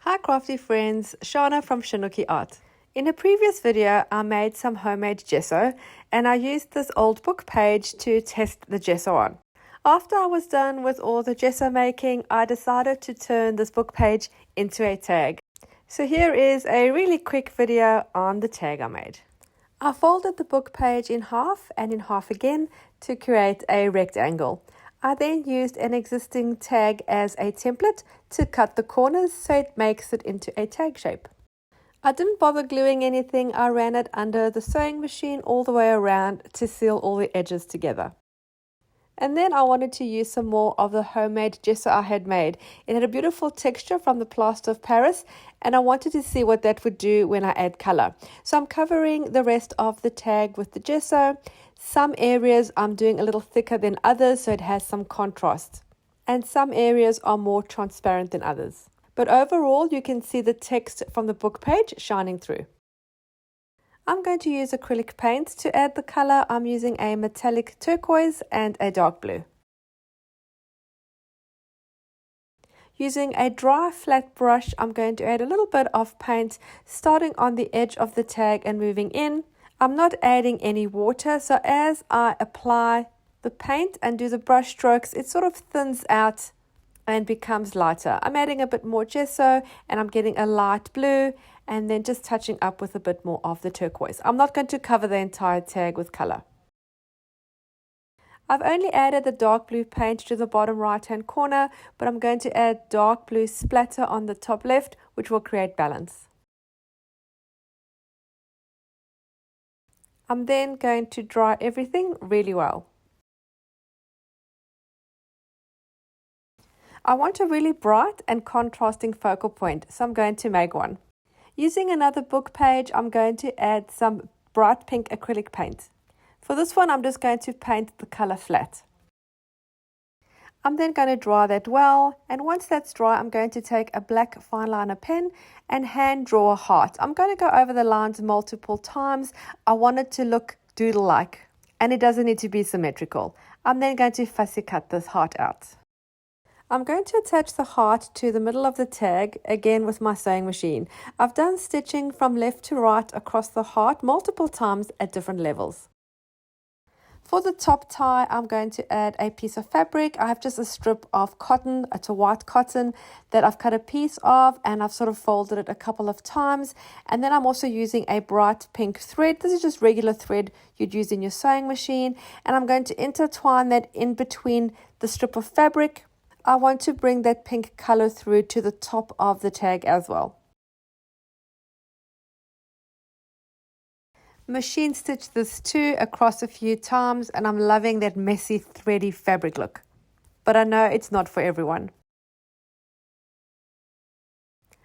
Hi crafty friends, Shana from ShanoukiArt. In a previous video, I made some homemade gesso and I used this old book page to test the gesso on. After I was done with all the gesso making, I decided to turn this book page into a tag. So here is a really quick video on the tag I made. I folded the book page in half and in half again to create a rectangle. I then used an existing tag as a template to cut the corners so it makes it into a tag shape. I didn't bother gluing anything, I ran it under the sewing machine all the way around to seal all the edges together. And then I wanted to use some more of the homemade gesso I had made. It had a beautiful texture from the plaster of Paris and I wanted to see what that would do when I add color. So I'm covering the rest of the tag with the gesso. Some areas I'm doing a little thicker than others so it has some contrast. And some areas are more transparent than others. But overall you can see the text from the book page shining through. I'm going to use acrylic paint to add the color. I'm using a metallic turquoise and a dark blue. Using a dry flat brush, I'm going to add a little bit of paint starting on the edge of the tag and moving in. I'm not adding any water, so as I apply the paint and do the brush strokes, it sort of thins out and becomes lighter. I'm adding a bit more gesso and I'm getting a light blue and then just touching up with a bit more of the turquoise. I'm not going to cover the entire tag with color. I've only added the dark blue paint to the bottom right hand corner, but I'm going to add dark blue splatter on the top left, which will create balance. I'm then going to dry everything really well. I want a really bright and contrasting focal point, so I'm going to make one. Using another book page, I'm going to add some bright pink acrylic paint. For this one, I'm just going to paint the color flat. I'm then going to dry that well, and once that's dry, I'm going to take a black fine liner pen and hand draw a heart. I'm going to go over the lines multiple times. I want it to look doodle-like, and it doesn't need to be symmetrical. I'm then going to fussy cut this heart out. I'm going to attach the heart to the middle of the tag, again with my sewing machine. I've done stitching from left to right across the heart multiple times at different levels. For the top tie, I'm going to add a piece of fabric. I have just a strip of cotton, it's a white cotton that I've cut a piece of and I've sort of folded it a couple of times. And then I'm also using a bright pink thread. This is just regular thread you'd use in your sewing machine. And I'm going to intertwine that in between the strip of fabric. I want to bring that pink color through to the top of the tag as well. Machine stitch this too across a few times and I'm loving that messy thready fabric look. But I know it's not for everyone.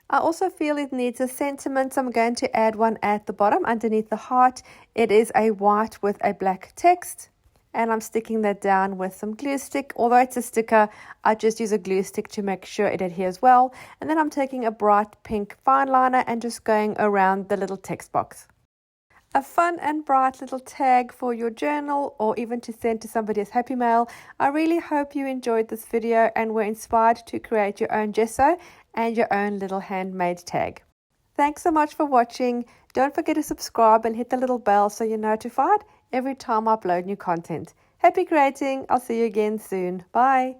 I also feel it needs a sentiment, so I'm going to add one at the bottom underneath the heart. It is a white with a black text. And I'm sticking that down with some glue stick. Although it's a sticker, I just use a glue stick to make sure it adheres well. And then I'm taking a bright pink fine liner and just going around the little text box. A fun and bright little tag for your journal or even to send to somebody as happy mail. I really hope you enjoyed this video and were inspired to create your own gesso and your own little handmade tag. Thanks so much for watching. Don't forget to subscribe and hit the little bell so you're notified every time I upload new content. Happy creating. I'll see you again soon. Bye.